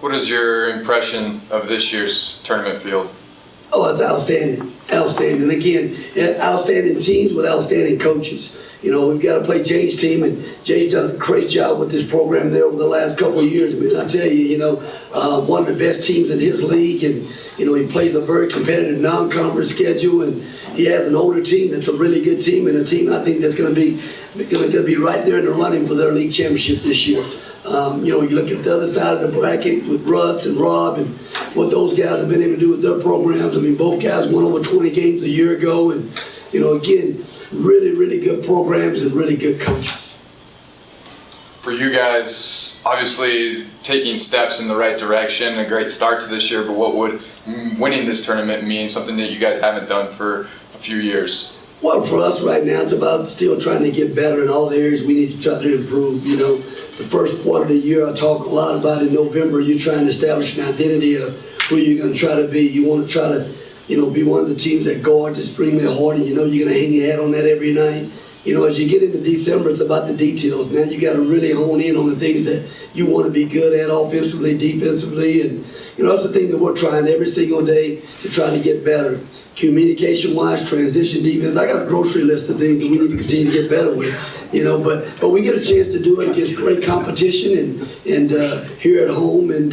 What is your impression of this year's tournament field? Oh, it's outstanding. Outstanding. Again, outstanding teams with outstanding coaches. You know, we've got to play Jay's team, and Jay's done a great job with this program there over the last couple of years. I mean, I tell you, one of the best teams in his league, and, he plays a very competitive non-conference schedule, and he has an older team that's a really good team, and a team I think that's going to be right there in the running for their league championship this year. You look at the other side of the bracket with Russ and Rob and what those guys have been able to do with their programs. I mean, both guys won over 20 games a year ago, and, again, really, really good programs and really good coaches. For you guys, obviously taking steps in the right direction, a great start to this year, but what would winning this tournament mean, something that you guys haven't done for a few years? Well, for us right now, it's about still trying to get better in all the areas we need to try to improve. The first part of the year, I talk a lot about in November, you're trying to establish an identity of who you're going to try to be. You want to try to, be one of the teams that guards and spring their heart, and you're going to hang your hat on that every night. As you get into December, it's about the details. Now you got to really hone in on the things that you want to be good at offensively, defensively, and that's the thing that we're trying every single day to try to get better. Communication-wise, transition defense. I got a grocery list of things that we need to continue to get better with. But we get a chance to do it against great competition and here at home and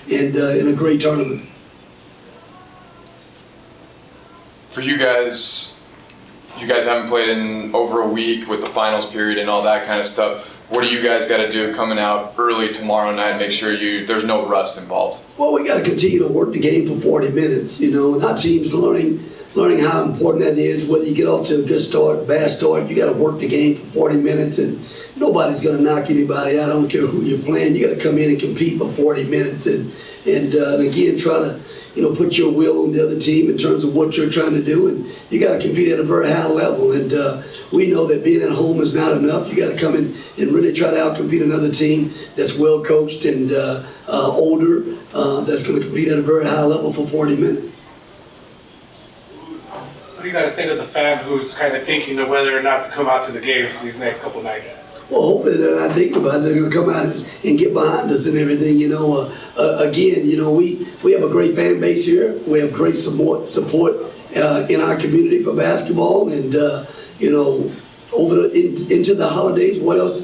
in a great tournament. For you guys haven't played in over a week with the finals period and all that kind of stuff. What do you guys got to do coming out early tomorrow night? Make sure there's no rust involved. Well, we got to continue to work the game for 40 minutes. And our team's learning how important that is. Whether you get off to a good start, bad start, you got to work the game for 40 minutes, and nobody's going to knock anybody out. I don't care who you're playing. You got to come in and compete for 40 minutes, and again try to put your will on the other team in terms of what you're trying to do, and you got to compete at a very high level. And we know that being at home is not enough. You got to come in and really try to outcompete another team that's well coached and older, that's going to compete at a very high level for 40 minutes. What do you got to say to the fan who's kind of thinking of whether or not to come out to the games these next couple nights? Well, hopefully they're not thinking about it. They're going to come out and get behind us and everything. Again, we have a great fan base here. We have great support in our community for basketball, and into the holidays. What else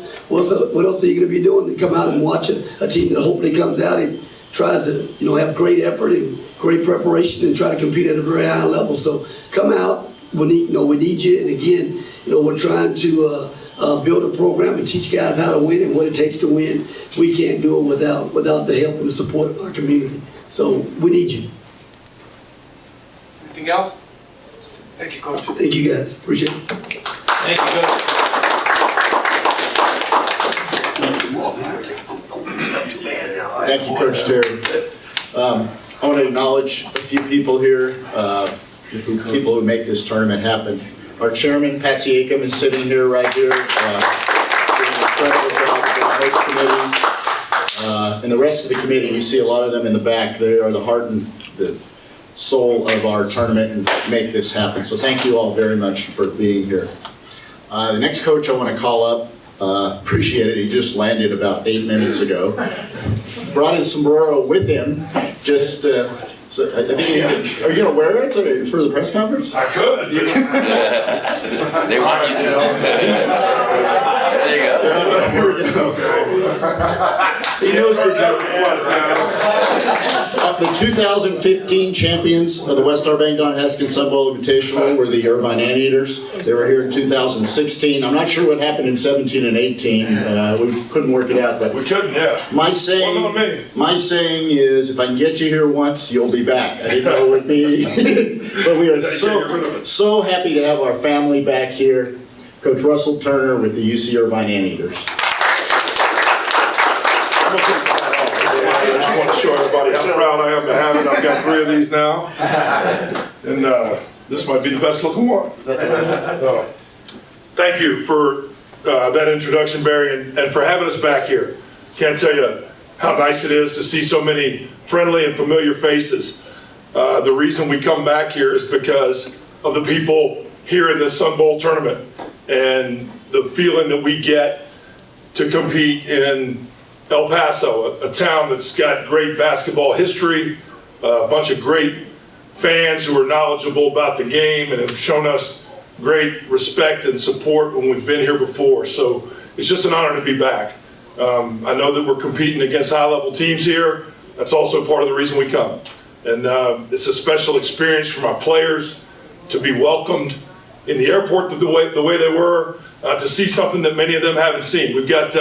are you going to be doing to come out and watch a team that hopefully comes out and tries to have great effort and great preparation and try to compete at a very high level. So come out. We need you. And again, we're trying to build a program and teach guys how to win and what it takes to win. We can't do it without the help and the support of our community. So we need you. Anything else? Thank you, Coach. Thank you, guys. Appreciate it. Thank you, Coach. Thank you, Coach Terry. I want to acknowledge a few people here, people who make this tournament happen. Our chairman, Patsy Acom, is sitting here right here, doing an incredible job on most committees. And the rest of the committee, you see a lot of them in the back. They are the heart and the soul of our tournament and make this happen. So thank you all very much for being here. The next coach I want to call up, appreciate it, he just landed about 8 minutes ago. Brought his sombrero with him, just, so I think are you going to wear it for the press conference? I could. They want you to. There you go. He knows the 2015 champions of the WestStar Haskins Sun Bowl Invitational were the Irvine Anteaters. They were here in 2016. I'm not sure what happened in 17 and 18. We couldn't work it out. But We couldn't, yeah. my saying is, if I can get you here once, you'll be back. I didn't know it would be. But we are so happy to have our family back here. Coach Russell Turner with the UC Irvine Anteaters. I just want to show everybody how proud I am to have it. I've got 3 of these now. And this might be the best looking one. Thank you for that introduction, Barry, and for having us back here. Can't tell you how nice it is to see so many friendly and familiar faces. The reason we come back here is because of the people here in this Sun Bowl tournament and the feeling that we get to compete in El Paso, a town that's got great basketball history, a bunch of great fans who are knowledgeable about the game and have shown us great respect and support when we've been here before. So it's just an honor to be back. I know that we're competing against high-level teams here. That's also part of the reason we come. And it's a special experience for my players to be welcomed in the airport the way they were, to see something that many of them haven't seen. We've got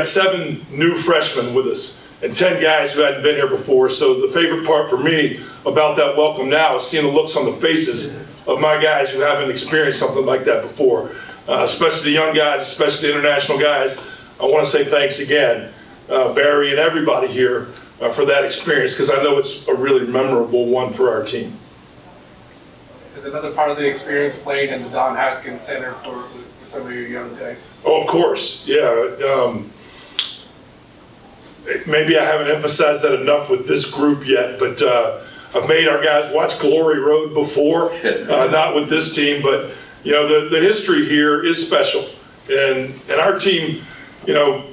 7 new freshmen with us and 10 guys who hadn't been here before. So the favorite part for me about that welcome now is seeing the looks on the faces of my guys who haven't experienced something like that before, especially the young guys, especially the international guys. I want to say thanks again, Barry and everybody here, for that experience, because I know it's a really memorable one for our team. Is another part of the experience playing in the Don Haskins Center for some of your young guys? Oh, of course, yeah. Maybe I haven't emphasized that enough with this group yet, but I've made our guys watch Glory Road before, not with this team, but you know, the history here is special. And our team, you know,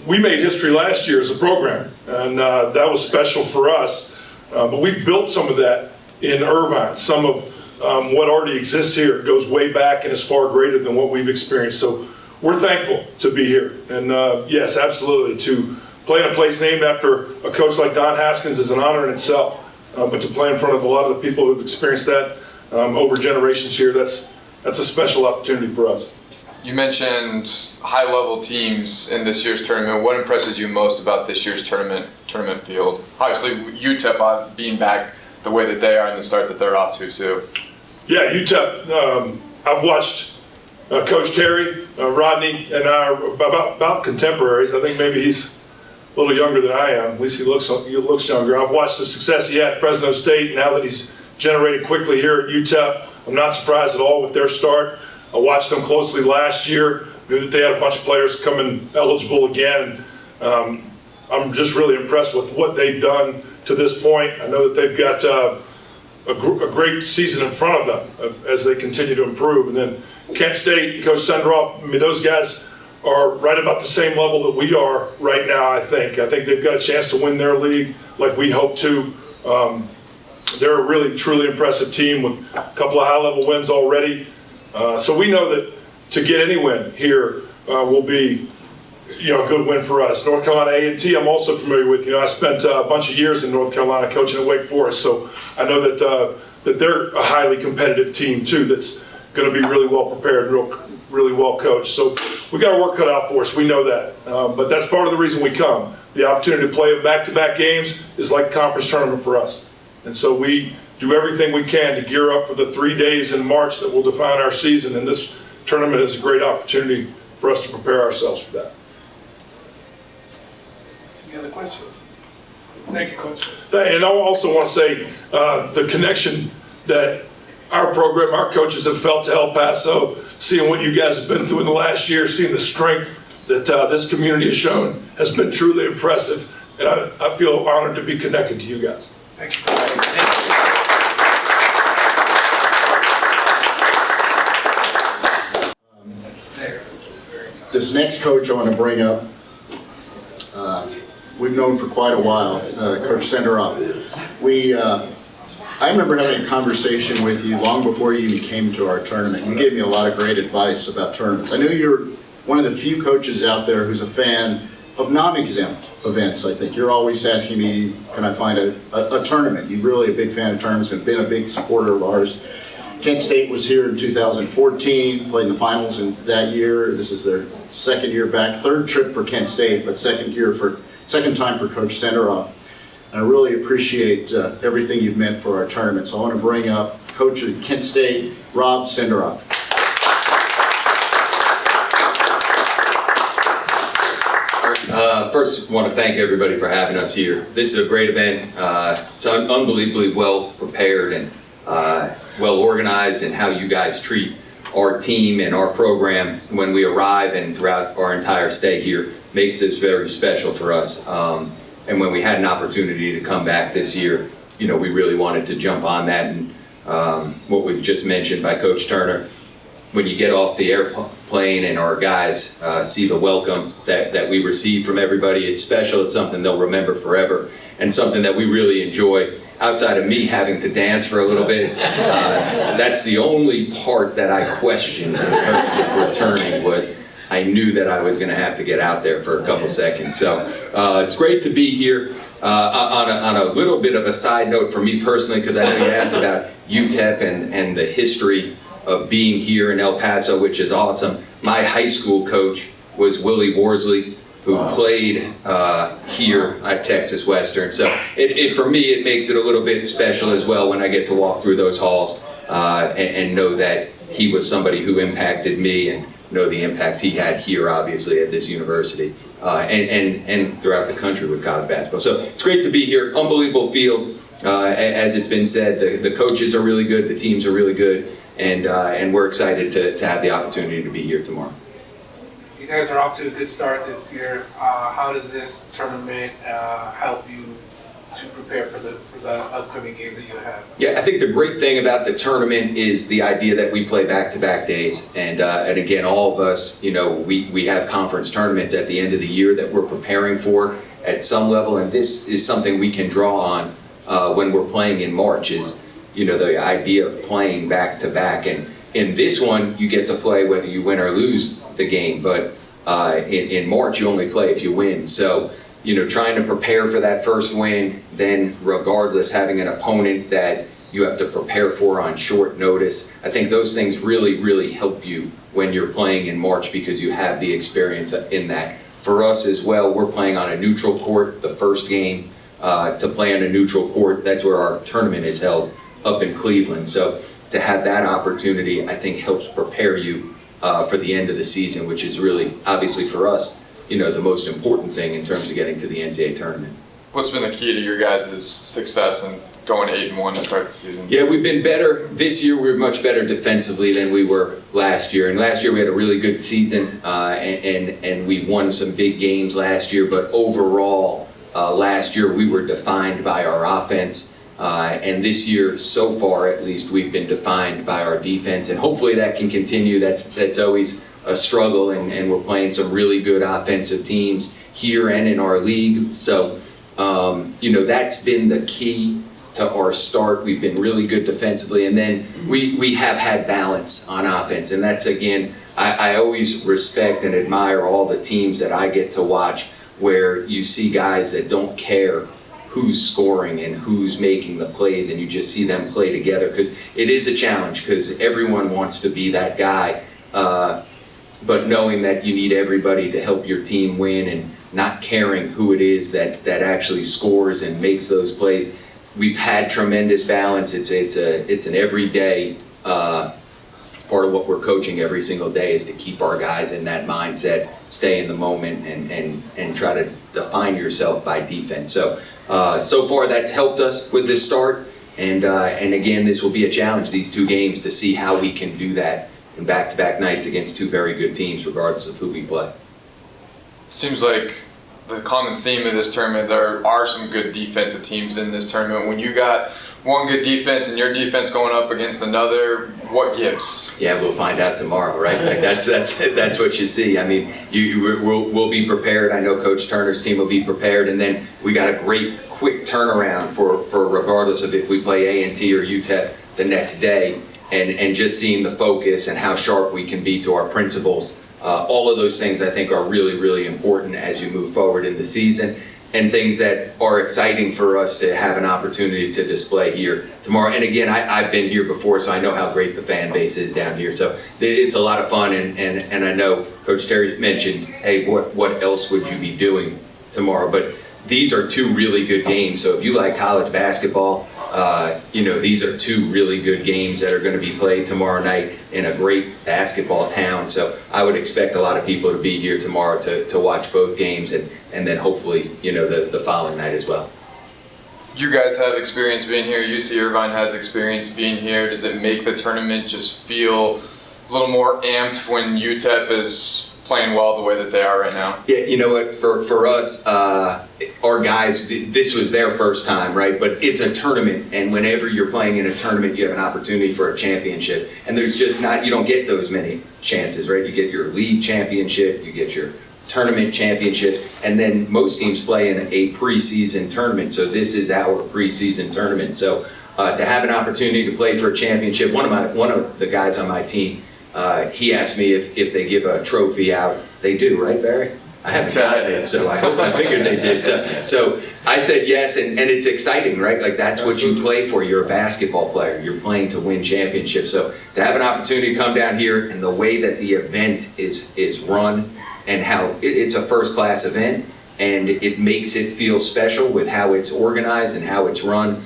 we made history last year as a program, and that was special for us. But we built some of that in Irvine. Some of what already exists here goes way back and is far greater than what we've experienced. So we're thankful to be here. And yes, absolutely, to play in a place named after a coach like Don Haskins is an honor in itself. But to play in front of a lot of the people who've experienced that over generations here, that's a special opportunity for us. You mentioned high-level teams in this year's tournament. What impresses you most about this year's tournament field? Obviously, UTEP being back the way that they are and the start that they're off to, too. Yeah, UTEP. I've watched Coach Terry, Rodney, and I are about contemporaries. I think maybe he's a little younger than I am. At least he looks younger. I've watched the success he had at Fresno State. Now that he's generated quickly here at UTEP, I'm not surprised at all with their start. I watched them closely last year, knew that they had a bunch of players coming eligible again. I'm just really impressed with what they've done to this point. I know that they've got a great season in front of them as they continue to improve. And then Kent State and Coach Senderoff, I mean, those guys are right about the same level that we are right now, I think. I think they've got a chance to win their league like we hope to. They're a really, truly impressive team with a couple of high-level wins already. So we know that to get any win here will be, you know, a good win for us. North Carolina A&T, I'm also familiar with. You know, I spent a bunch of years in North Carolina coaching at Wake Forest, so I know that they're a highly competitive team too. That's going to be really well prepared, really well coached. So we got our work cut out for us. We know that, but that's part of the reason we come. The opportunity to play back-to-back games is like a conference tournament for us, and so we do everything we can to gear up for the 3 days in March that will define our season, and this tournament is a great opportunity for us to prepare ourselves for that. Any other questions? Thank you, Coach. And I also want to say the connection that our program, our coaches have felt to El Paso, seeing what you guys have been through in the last year, seeing the strength that this community has shown has been truly impressive, and I feel honored to be connected to you guys. Thank you. Thank you. This next coach I want to bring up, we've known for quite a while, Coach Senderoff. I remember having a conversation with you long before you even came to our tournament. You gave me a lot of great advice about tournaments. I know you're one of the few coaches out there who's a fan of non-exempt events, I think. You're always asking me, can I find a tournament? You're really a big fan of tournaments and been a big supporter of ours. Kent State was here in 2014, played in the finals in that year. This is their second year back, third trip for Kent State, but second time for Coach Senderoff. And I really appreciate everything you've meant for our tournament. So I want to bring up Coach of Kent State, Rob Senderoff. First, I want to thank everybody for having us here. This is a great event. It's unbelievably well prepared and well organized, and how you guys treat our team and our program when we arrive and throughout our entire stay here makes this very special for us. And when we had an opportunity to come back this year, you know, we really wanted to jump on that. And what was just mentioned by Coach Turner, when you get off the playing and our guys see the welcome that we receive from everybody. It's special. It's something they'll remember forever, and something that we really enjoy. Outside of me having to dance for a little bit, that's the only part that I questioned in terms of returning. Was I knew that I was going to have to get out there for a couple seconds. So it's great to be here. On a little bit of a side note for me personally, because I know you asked about UTEP and the history of being here in El Paso, which is awesome. My high school coach was Willie Worsley, who played here at Texas Western. So for me, it makes it a little bit special as well when I get to walk through those halls and know that he was somebody who impacted me, and know the impact he had here, obviously, at this university and throughout the country with college basketball. So it's great to be here. Unbelievable field. As it's been said, the coaches are really good, the teams are really good, and we're excited to have the opportunity to be here tomorrow. You guys are off to a good start this year. How does this tournament help you to prepare for the upcoming games that you have? Yeah, I think the great thing about the tournament is the idea that we play back-to-back days, and again, all of us, we have conference tournaments at the end of the year that we're preparing for at some level, and this is something we can draw on when we're playing in March. Is the idea of playing back-to-back, and in this one you get to play whether you win or lose the game, but in March you only play if you win. So trying to prepare for that first win, then regardless having an opponent that you have to prepare for on short notice. I think those things really, really help you when you're playing in March, because you have the experience in that. For us as well, we're playing on a neutral court the first game. To play on a neutral court, that's where our tournament is held, up in Cleveland. So to have that opportunity, I think, helps prepare you for the end of the season, which is really, obviously for us, the most important thing in terms of getting to the NCAA tournament. What's been the key to your guys' success in going 8-1 to start the season? Yeah, we've been better. This year we're much better defensively than we were last year. And last year we had a really good season, and we won some big games last year. But overall, last year we were defined by our offense. And this year, so far at least, we've been defined by our defense. And hopefully that can continue. That's always a struggle, and we're playing some really good offensive teams here and in our league. So, that's been the key to our start. We've been really good defensively, and then we have had balance on offense. And that's, again, I always respect and admire all the teams that I get to watch, where you see guys that don't care who's scoring and who's making the plays, and you just see them play together, because it is a challenge, because everyone wants to be that guy. But knowing that you need everybody to help your team win, and not caring who it is that actually scores and makes those plays. We've had tremendous balance. It's an everyday part of what we're coaching every single day, is to keep our guys in that mindset, stay in the moment, and try to define yourself by defense. So far that's helped us with this start, and again, this will be a challenge, these two games, to see how we can do that in back-to-back nights against two very good teams, regardless of who we play. Seems like the common theme of this tournament, there are some good defensive teams in this tournament. When you got one good defense and your defense going up against another, what gives? Yeah, we'll find out tomorrow, right? Like that's what you see. I mean, we'll be prepared. I know Coach Turner's team will be prepared, and then we got a great quick turnaround for regardless of if we play A&T or UTEP the next day, and just seeing the focus and how sharp we can be to our principals. All of those things I think are really, really important as you move forward in the season, and things that are exciting for us to have an opportunity to display here tomorrow. And again, I've been here before, so I know how great the fan base is down here. So it's a lot of fun, and I know Coach Terry's mentioned, hey, what else would you be doing tomorrow? But these are two really good games. So if you like college basketball, these are two really good games that are going to be played tomorrow night in a great basketball town. So I would expect a lot of people to be here tomorrow to watch both games, and then hopefully, the following night as well. You guys have experience being here. UC Irvine has experience being here. Does it make the tournament just feel a little more amped when UTEP is playing well the way that they are right now? Yeah, you know what, for us, our guys, this was their first time, right? But it's a tournament, and whenever you're playing in a tournament, you have an opportunity for a championship. And there's just not, you don't get those many chances, right? You get your league championship, you get your tournament championship, and then most teams play in a preseason tournament. So this is our preseason tournament. So to have an opportunity to play for a championship, one of the guys on my team, he asked me if they give a trophy out. They do, right, Barry? I haven't gotten it, so I figured they did. So I said yes, and it's exciting, right? Like that's what you play for. You're a basketball player. You're playing to win championships. So to have an opportunity to come down here and the way that the event is run and how it's a first-class event, and it makes it feel special with how it's organized and how it's run.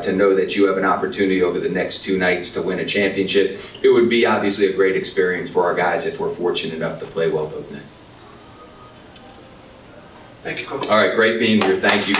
To know that you have an opportunity over the next 2 nights to win a championship. It would be obviously a great experience for our guys if we're fortunate enough to play well both nights. Thank you, Coach. All right, great being here. Thank you.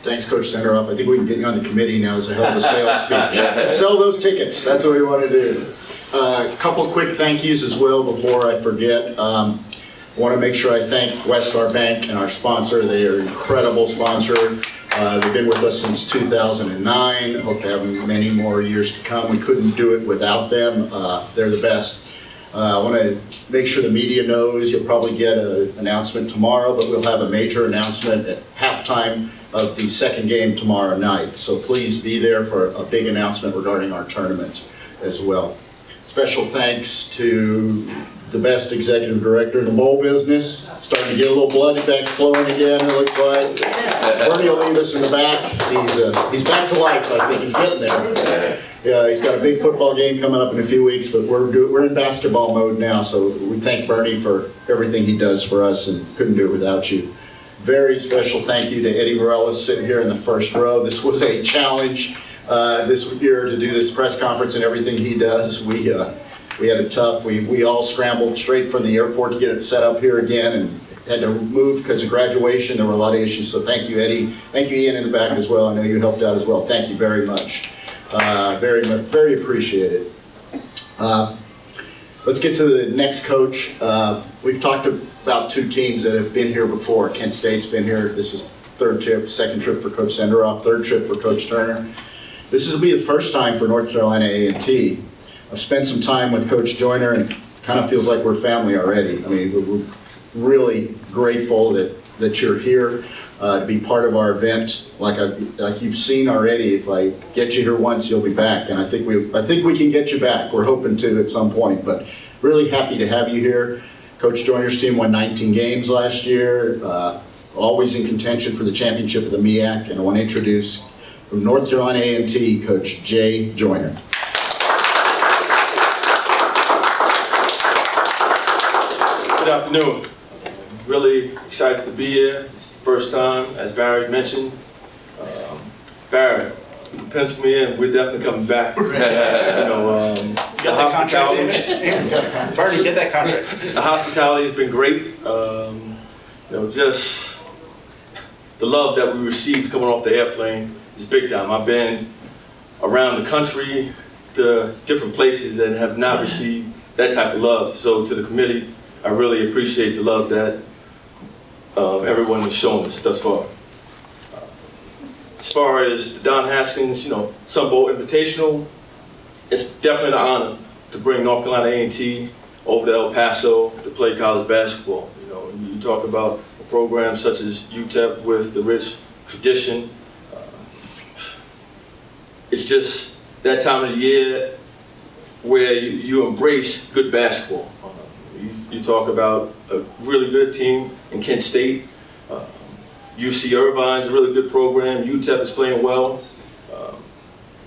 Thanks, Coach Senderoff. I think we can get you on the committee now as a hell of a sales speech. Sell those tickets. That's what we want to do. A couple quick thank yous as well before I forget. I want to make sure I thank WestStar Bank and our sponsor. They are an incredible sponsor. They've been with us since 2009. Hope to have many more years to come. We couldn't do it without them. They're the best. I want to make sure the media knows. You'll probably get an announcement tomorrow, but we'll have a major announcement at halftime of the second game tomorrow night. So please be there for a big announcement regarding our tournament as well. Special thanks to the best executive director in the bowl business. Starting to get a little blood back flowing again, it looks like. Bernie will leave us in the back. He's back to life, I think. He's getting there. Yeah, he's got a big football game coming up in a few weeks, but we're in basketball mode now, so we thank Bernie for everything he does for us and couldn't do it without you. Very special thank you to Eddie Morales sitting here in the first row. This was a challenge this year to do this press conference and everything he does. We had it tough. We all scrambled straight from the airport to get it set up here again and had to move because of graduation. There were a lot of issues, so thank you, Eddie. Thank you, Ian, in the back as well. I know you helped out as well. Thank you very much. Very appreciated. Let's get to the next coach. We've talked about 2 teams that have been here before. Kent State's been here. This is third trip, second trip for Coach Senderoff, third trip for Coach Turner. This will be the first time for North Carolina A&T. I've spent some time with Coach Joyner and it kind of feels like we're family already. I mean, we're really grateful that you're here to be part of our event. Like you've seen already, if I get you here once, you'll be back. And I think we can get you back. We're hoping to at some point, but really happy to have you here. Coach Joyner's team won 19 games last year, always in contention for the championship of the MEAC. And I want to introduce from North Carolina A&T, Coach Jay Joyner. Good afternoon. Really excited to be here. It's the first time, as Barry mentioned. Barry, you can pencil me in. We're definitely coming back. Got that contract, David? Bernie, get that contract. The hospitality has been great. Just the love that we received coming off the airplane is big time. I've been around the country to different places and have not received that type of love. So to the committee, I really appreciate the love that everyone has shown us thus far. As far as the Don Haskins, Sun Bowl Invitational, it's definitely an honor to bring North Carolina A&T over to El Paso to play college basketball. You talk about a program such as UTEP with the rich tradition. It's just that time of the year where you embrace good basketball. You talk about a really good team in Kent State. UC Irvine's a really good program. UTEP is playing well.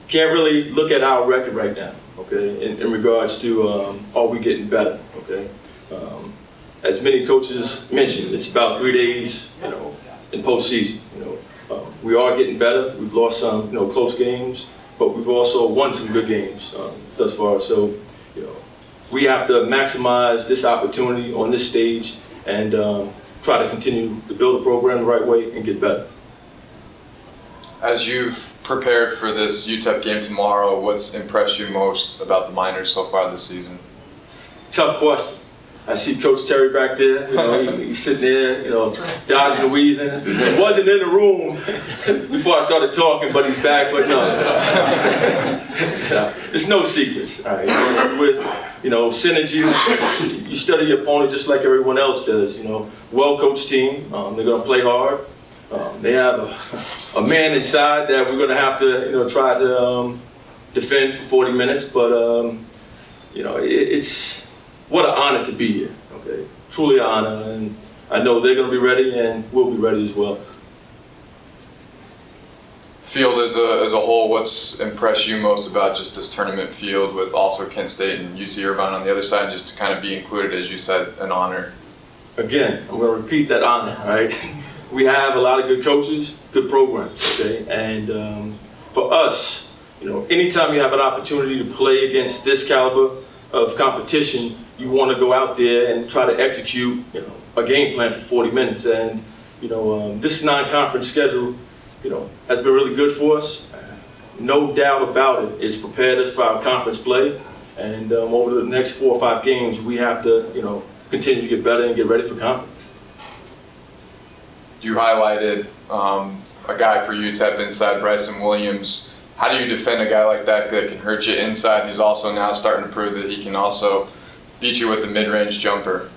Can't really look at our record right now, okay, in regards to are we getting better, okay? As many coaches mentioned, it's about 3 days, in postseason. We are getting better. We've lost some, close games, but we've also won some good games thus far. So, we have to maximize this opportunity on this stage and try to continue to build a program the right way and get better. As you've prepared for this UTEP game tomorrow, what's impressed you most about the Miners so far this season? Tough question. I see Coach Terry back there, you know, he's sitting there, you know, dodging and weaving. He wasn't in the room before I started talking, but he's back, but no. It's no secrets, all right? With, you know, synergy, you study your opponent just like everyone else does, you know. Well-coached team, they're gonna play hard. They have a man inside that we're gonna have to, you know, try to defend for 40 minutes, but, you know, it's, what an honor to be here, okay? Truly an honor, and I know they're gonna be ready and we'll be ready as well. Field as a whole, what's impressed you most about just this tournament field with also Kent State and UC Irvine on the other side, just to kind of be included, as you said, an honor? Again, I'm gonna repeat that honor, all right? We have a lot of good coaches, good programs, okay? And for us, you know, anytime you have an opportunity to play against this caliber of competition, you want to go out there and try to execute, you know, a game plan for 40 minutes. And, you know, this non-conference schedule, you know, has been really good for us. No doubt about it. It's prepared us for our conference play. And over the next 4 or 5 games, we have to, you know, continue to get better and get ready for conference. You highlighted a guy for UTEP inside, Bryson Williams. How do you defend a guy like that that can hurt you inside? He's also now starting to prove that he can also beat you with a mid-range jumper.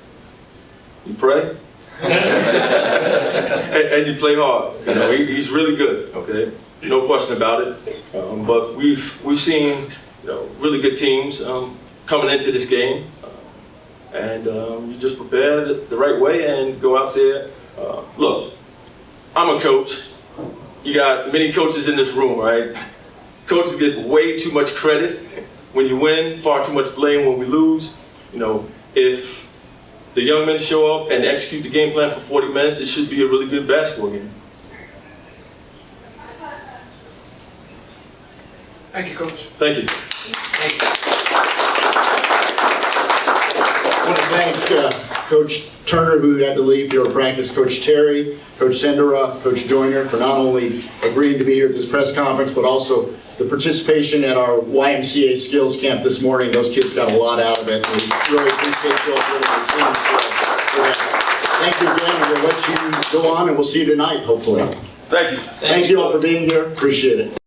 You pray, and you play hard. You know, he's really good. Okay, no question about it. But we've seen, you know, really good teams coming into this game, and you just prepare the right way and go out there. Look, I'm a coach. You got many coaches in this room, right? Coaches get way too much credit when you win, far too much blame when we lose. You know, if the young men show up and execute the game plan for 40 minutes, it should be a really good basketball game. Thank you, Coach. Thank you. I want to thank Coach Turner, who had to leave for practice, Coach Terry, Coach Senderoff, Coach Joyner, for not only agreeing to be here at this press conference, but also the participation at our YMCA skills camp this morning. Those kids got a lot out of it. We really appreciate you all doing your teams for that. Thank you again, and we'll let you go on, and we'll see you tonight, hopefully. Thank you. Thank you all for being here. Appreciate it.